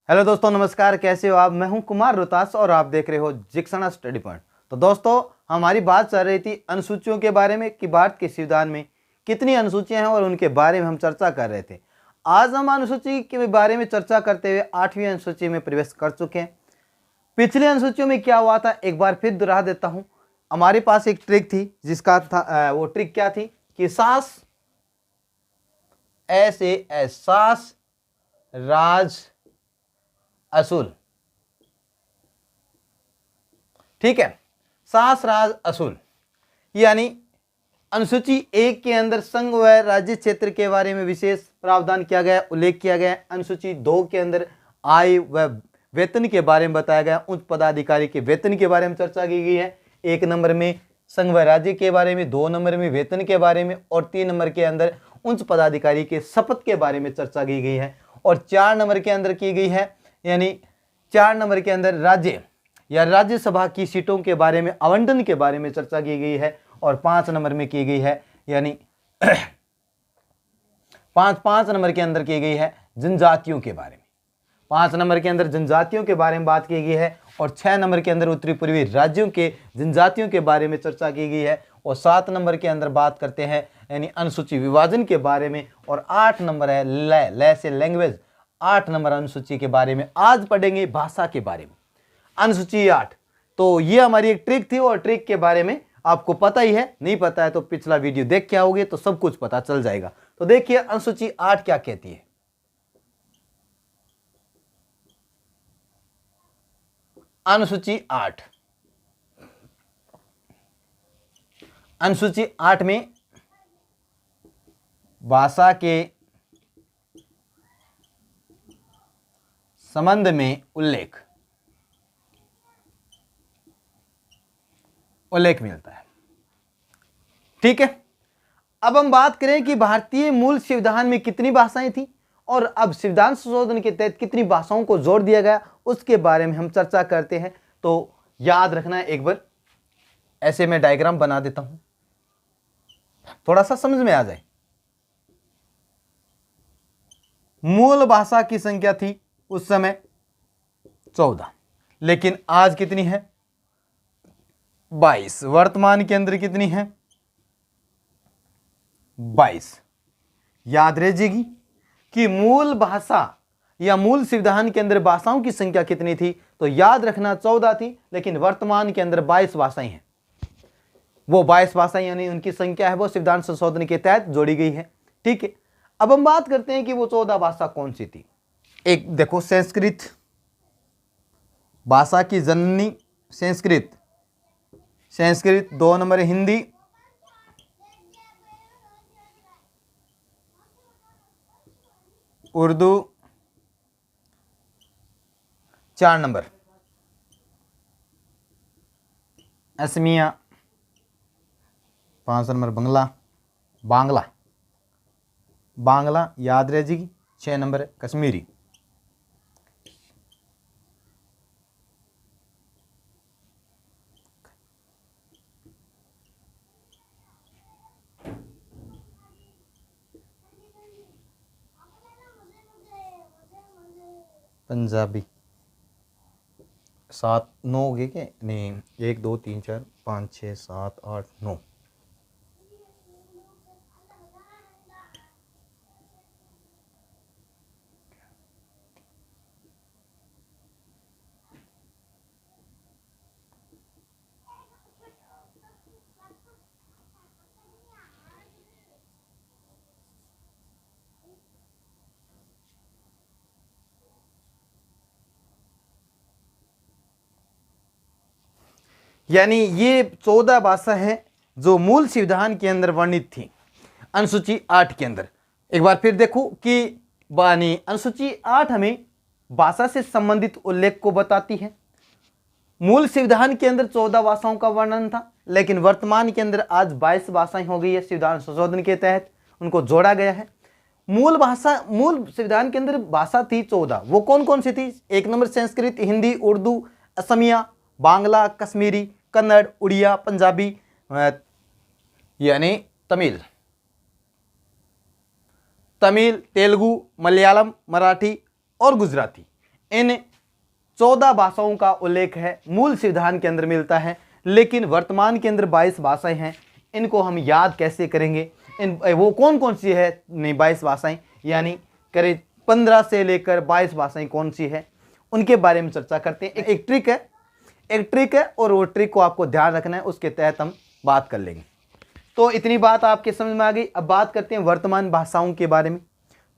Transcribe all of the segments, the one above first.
Hello दोस्तों, नमस्कार। कैसे हो आप? मैं हूं कुमार रोहतास और आप देख रहे हो जिक्सना स्टडी पॉइंट। तो दोस्तों, हमारी बात चल रही थी अनुसूचियों के बारे में कि भारत के संविधान में कितनी अनुसूचियां हैं और उनके बारे में हम चर्चा कर रहे थे। आज हम अनुसूची के बारे में चर्चा करते हुए 8वीं अनुसूची में प्रवेश कर चुके हैं। पिछली अनुसूचियों में क्या हुआ था एक बार फिर दोहरा देता हूँ। हमारे पास एक ट्रिक थी जिसका था वो ट्रिक क्या थी कि सास सास राज असूल। ठीक है, सास राज असूल यानी अनुसूची 1 के अंदर संघ व राज्य क्षेत्र के बारे में विशेष प्रावधान किया गया, उल्लेख किया गया। अनुसूची 2 के अंदर आय व वेतन के बारे में बताया गया, उच्च पदाधिकारी के वेतन के बारे में चर्चा की गई है। 1 नंबर में संघ व राज्य के बारे में, 2 नंबर में वेतन के बारे में और 3 नंबर के अंदर उच्च पदाधिकारी के शपथ के बारे में चर्चा की गई है। और 4 नंबर के अंदर की गई है, यानी 4 नंबर के अंदर राज्य या राज्यसभा की सीटों के बारे में, आवंटन के बारे में चर्चा की गई है। और 5 नंबर में की गई है, यानी 5 नंबर के अंदर की गई है जनजातियों के बारे में। 5 नंबर के अंदर जनजातियों के बारे में बात की गई है और 6 नंबर के अंदर उत्तरी पूर्वी राज्यों के जनजातियों के बारे में चर्चा की गई है। और 7 नंबर के अंदर बात करते हैं यानी अनुसूची विभाजन के बारे में। और 8 नंबर है लय से लैंग्वेज। 8 नंबर अनुसूची के बारे में आज पढ़ेंगे, भाषा के बारे में, अनुसूची 8। तो ये हमारी एक ट्रिक थी और ट्रिक के बारे में आपको पता ही है, नहीं पता है तो पिछला वीडियो देख के आओगे तो सब कुछ पता चल जाएगा। तो देखिए अनुसूची 8 क्या कहती है। अनुसूची 8, अनुसूची 8 में भाषा के संबंध में उल्लेख मिलता है। ठीक है, अब हम बात करें कि भारतीय मूल संविधान में कितनी भाषाएं थी और अब संविधान संशोधन के तहत कितनी भाषाओं को जोड़ दिया गया, उसके बारे में हम चर्चा करते हैं। तो याद रखना है, एक बार ऐसे मैं डायग्राम बना देता हूं, थोड़ा सा समझ में आ जाए। मूल भाषा की संख्या थी उस समय 14, लेकिन आज कितनी है? 22। वर्तमान के अंदर कितनी है? 22। याद रखेगी कि मूल भाषा या मूल संविधान के अंदर भाषाओं की संख्या कितनी थी, तो याद रखना 14 थी, लेकिन वर्तमान के अंदर 22 भाषाएं हैं। वो 22 भाषाएं यानी उनकी संख्या है वो संविधान संशोधन के तहत जोड़ी गई है। ठीक है, अब हम बात करते हैं कि वो 14 भाषा कौन सी थी। एक देखो, संस्कृत, भाषा की जननी Sanskrit. 2 number Hindi, Urdu 4 number, Asamiya 5 number, Bangla याद रहेगी 6 नंबर, कश्मीरी। पंजाबी 7 9 हो गए क्या? नहीं, 1 2 3 4 5 6 7 8 9। यानी ये 14 भाषा है जो मूल संविधान के अंदर वर्णित थी अनुसूची 8 के अंदर। एक बार फिर देखो कि अनुसूची 8 हमें भाषा से संबंधित उल्लेख को बताती है। मूल संविधान के अंदर 14 भाषाओं का वर्णन था, लेकिन वर्तमान के अंदर आज 22 भाषाएं हो गई है। संविधान संशोधन के तहत उनको जोड़ा गया है। मूल संविधान के अंदर भाषा थी 14, वो कौन कौन सी थी? 1 नंबर संस्कृत, हिंदी, उर्दू, असमिया, बांग्ला, कश्मीरी, कन्नड़, उड़िया, पंजाबी यानी तमिल, तेलुगु, मलयालम, मराठी और गुजराती। इन 14 भाषाओं का उल्लेख है मूल संविधान के अंदर मिलता है, लेकिन वर्तमान के अंदर 22 भाषाएं हैं। इनको हम याद कैसे करेंगे, इन वो कौन कौन सी है नहीं 22 भाषाएं, यानी करीब 15 से लेकर 22 भाषाएं कौन सी है, उनके बारे में चर्चा करते हैं। एक ट्रिक है और वो ट्रिक को आपको ध्यान रखना है, उसके तहत हम बात कर लेंगे। तो इतनी बात आपके समझ में आ गई। अब बात करते हैं वर्तमान भाषाओं के बारे में।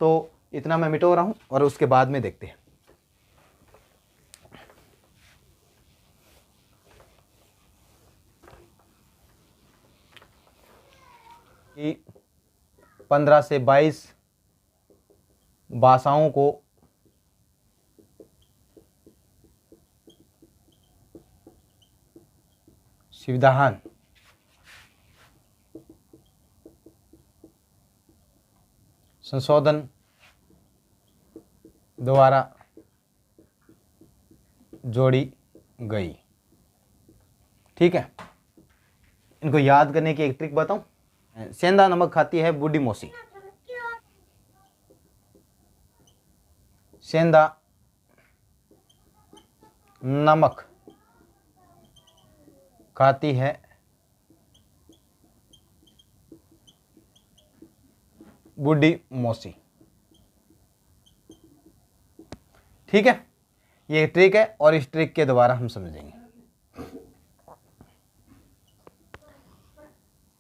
तो इतना मैं मिटो रहा हूं और उसके बाद में देखते हैं। कि 15 से 22 भाषाओं को संविधान संशोधन द्वारा जोड़ी गई। ठीक है, इनको याद करने की एक ट्रिक बताऊं। सेंधा नमक खाती है बूढ़ी मौसी। सेंधा नमक खाती है बूढ़ी मौसी। ठीक है, ये ट्रिक है और इस ट्रिक के द्वारा हम समझेंगे।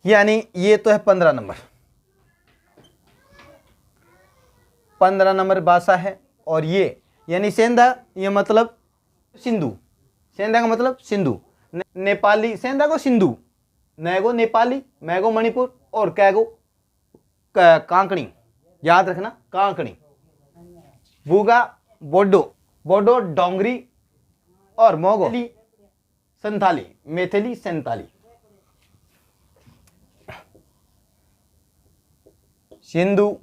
यानी ये तो है 15 नंबर, 15 नंबर भाषा है। और ये यानी सेंधा, ये मतलब सिंधु, सेंधा का मतलब सिंधु। नेपाली सेंधा को सिंधु, नैगो नेपाली, मैगो मणिपुर और कैगो कांकणी। याद रखना, कांकणी। बूगा बोडो, बोडो डोंगरी और मोगो संथाली, मैथिली संथाली। सिंधु,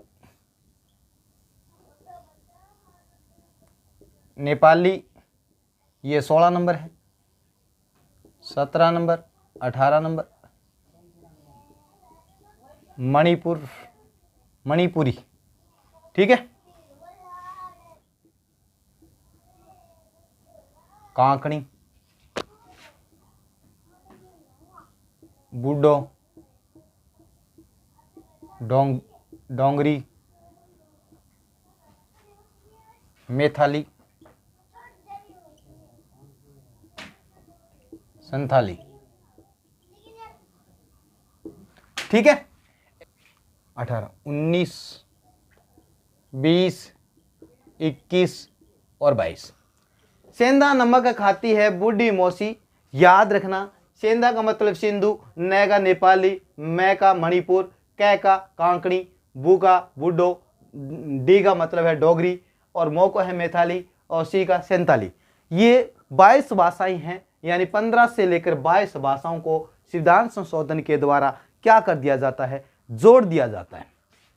नेपाली ये 16 नंबर है, 17 नंबर, 18 नंबर। मणिपुर मणिपुरी। ठीक है, कांकणी, बूडो, डोंगरी, मैथिली, संथाली। ठीक है, 18, 19, 20, 21 और 22। सेंधा नमक खाती है बूढ़ी मौसी। याद रखना, सेंधा का मतलब सिंधु, नै का नेपाली, मै का मणिपुर, कै का कांकणी, बू का बूडो, डी का मतलब है डोगरी और मो को है मैथिली और सी का संथाली। ये 22 भाषाएं हैं, यानी 15 से लेकर 22 भाषाओं को संविधान संशोधन के द्वारा क्या कर दिया जाता है, जोड़ दिया जाता है।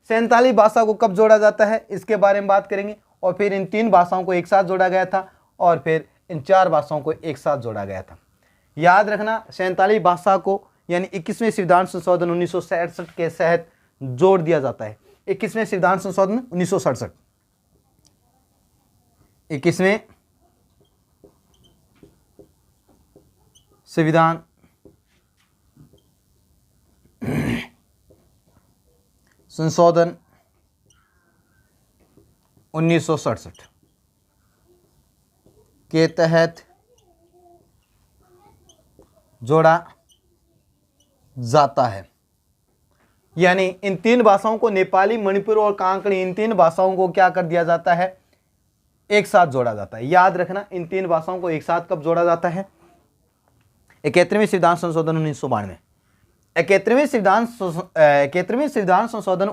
संथाली भाषा को कब जोड़ा जाता है इसके बारे में बात करेंगे। और फिर इन 3 भाषाओं को एक साथ जोड़ा गया था और फिर इन 4 भाषाओं को एक साथ जोड़ा गया था। याद रखना, संथाली भाषा को यानी 21वें संविधान संशोधन 1967 के तहत जोड़ दिया जाता है। 21वें संविधान संशोधन 1967, 21वें संविधान संशोधन 1967 के तहत जोड़ा जाता है। यानी इन 3 भाषाओं को, नेपाली, मणिपुर और कांकणी, इन 3 भाषाओं को क्या कर दिया जाता है, एक साथ जोड़ा जाता है। याद रखना, इन 3 भाषाओं को एक साथ कब जोड़ा जाता है, 71वें संविधान संशोधन 1992। 71वें संविधान संशोधन 1992, 71वें संविधान संशोधन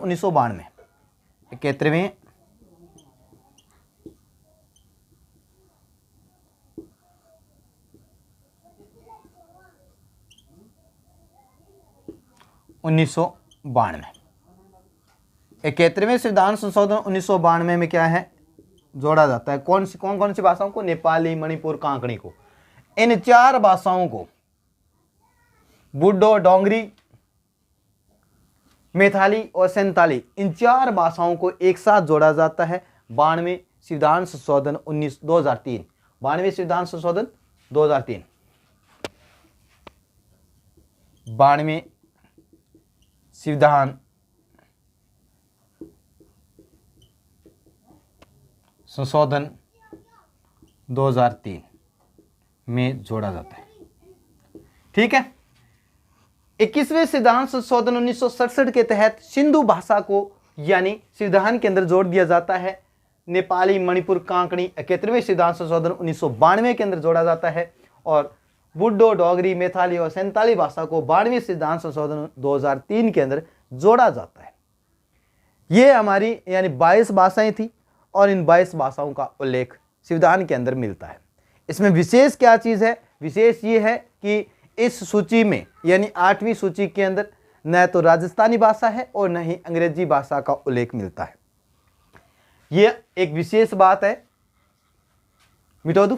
1992 में क्या है, जोड़ा जाता है कौन कौन सी भाषाओं को, नेपाली, मणिपुर, कांकणी को। इन 4 भाषाओं को, बूडो, डोंगरी, मैथिली और संथाली, इन 4 भाषाओं को एक साथ जोड़ा जाता है 92 संविधान संशोधन 2003, 92वें संविधान संशोधन 2003, 92वें संविधान संशोधन 2003 में जोड़ा जाता है। ठीक है। 21वें संविधान संशोधन 1967 के तहत सिंधु भाषा को यानी संविधान के अंदर जोड़ दिया जाता है। नेपाली, मणिपुर, कांकड़ी 71वें संविधान संशोधन 1992 के अंदर जोड़ा जाता है और बुड्डो, डोगरी, मैथाली और संताली भाषा को 92वें संविधान संशोधन 2003 के अंदर जोड़ा जाता है। ये हमारी यानी 22 भाषाएं थी और इन 22 भाषाओं का उल्लेख संविधान के अंदर मिलता है। इसमें विशेष क्या चीज़ है? विशेष ये है कि इस सूची में यानी 8वीं सूची के अंदर न तो राजस्थानी भाषा है और न ही अंग्रेजी भाषा का उल्लेख मिलता है। ये एक विशेष बात है। मिटा दूं?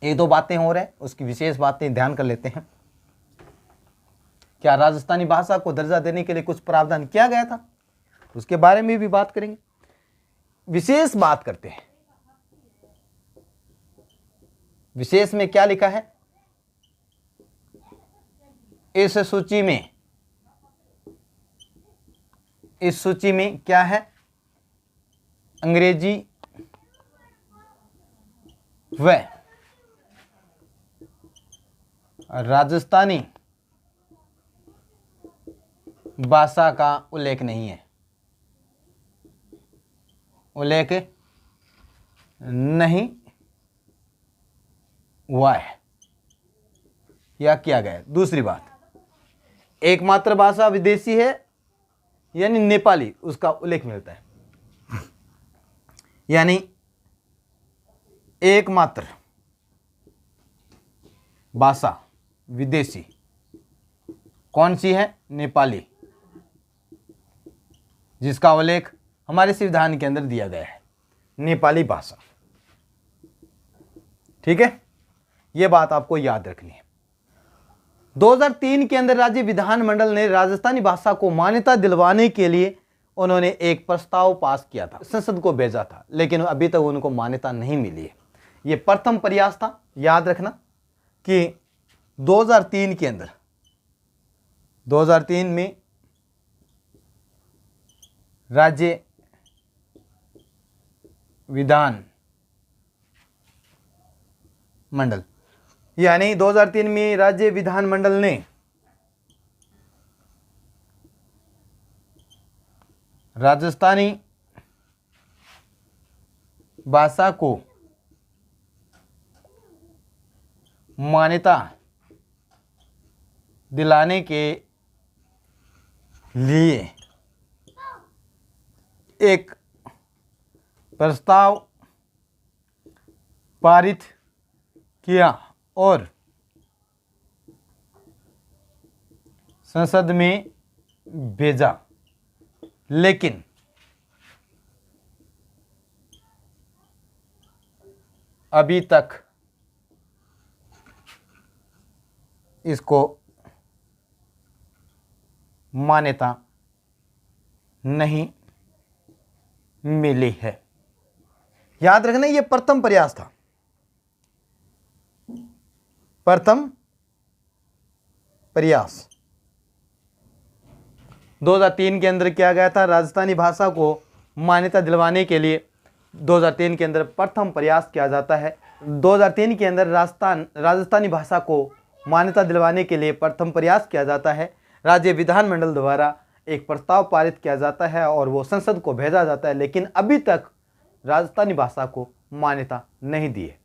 एक दो बातें हो रहे हैं, उसकी विशेष बातें ध्यान कर लेते हैं। क्या राजस्थानी भाषा को दर्जा देने के लिए कुछ प्रावधान किया गया था? उसके बारे में भी बात करेंगे। विशेष बात करते हैं। विशेष में क्या लिखा है? इस सूची में क्या है? अंग्रेजी व राजस्थानी भाषा का उल्लेख नहीं है। उल्लेख नहीं हुआ है या किया गया है। दूसरी बात, एकमात्र भाषा विदेशी है यानी नेपाली, उसका उल्लेख मिलता है। यानी एकमात्र भाषा विदेशी कौन सी है? नेपाली, जिसका उल्लेख हमारे संविधान के अंदर दिया गया है, नेपाली भाषा। ठीक है, यह बात आपको याद रखनी है। 2003 के अंदर राज्य विधानमंडल ने राजस्थानी भाषा को मान्यता दिलवाने के लिए उन्होंने एक प्रस्ताव पास किया था, संसद को भेजा था, लेकिन अभी तक उनको मान्यता नहीं मिली है। यह प्रथम प्रयास था। याद रखना कि 2003 के अंदर 2003 में राज्य विधान मंडल यानी 2003 में राज्य विधानमंडल ने राजस्थानी भाषा को मान्यता दिलाने के लिए एक प्रस्ताव पारित किया और संसद में भेजा, लेकिन अभी तक इसको मान्यता नहीं मिली है। याद रखना, यह प्रथम प्रयास था, प्रथम प्रयास 2003 के अंदर किया गया था। राजस्थानी भाषा को मान्यता दिलवाने के लिए 2003 के अंदर प्रथम प्रयास किया जाता है। 2003 के अंदर राजस्थानी भाषा को मान्यता दिलवाने के लिए प्रथम प्रयास किया जाता है। राज्य विधानमंडल द्वारा एक प्रस्ताव पारित किया जाता है और वो संसद को भेजा जाता है, लेकिन अभी तक राजस्थानी भाषा को मान्यता नहीं दी है।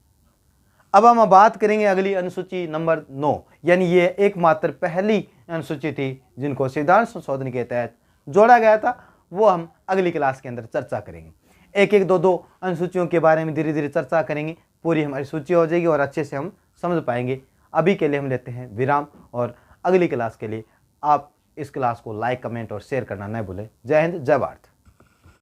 अब हम बात करेंगे अगली अनुसूची नंबर 9, यानी ये एकमात्र पहली अनुसूची थी जिनको संविधान संशोधन के तहत जोड़ा गया था। वो हम अगली क्लास के अंदर चर्चा करेंगे। एक एक दो अनुसूचियों के बारे में धीरे धीरे चर्चा करेंगे, पूरी हमारी सूची हो जाएगी और अच्छे से हम समझ पाएंगे। अभी के लिए हम लेते हैं विराम और अगली क्लास के लिए आप इस क्लास को लाइक, कमेंट और शेयर करना न भूलें। जय हिंद, जय भारत।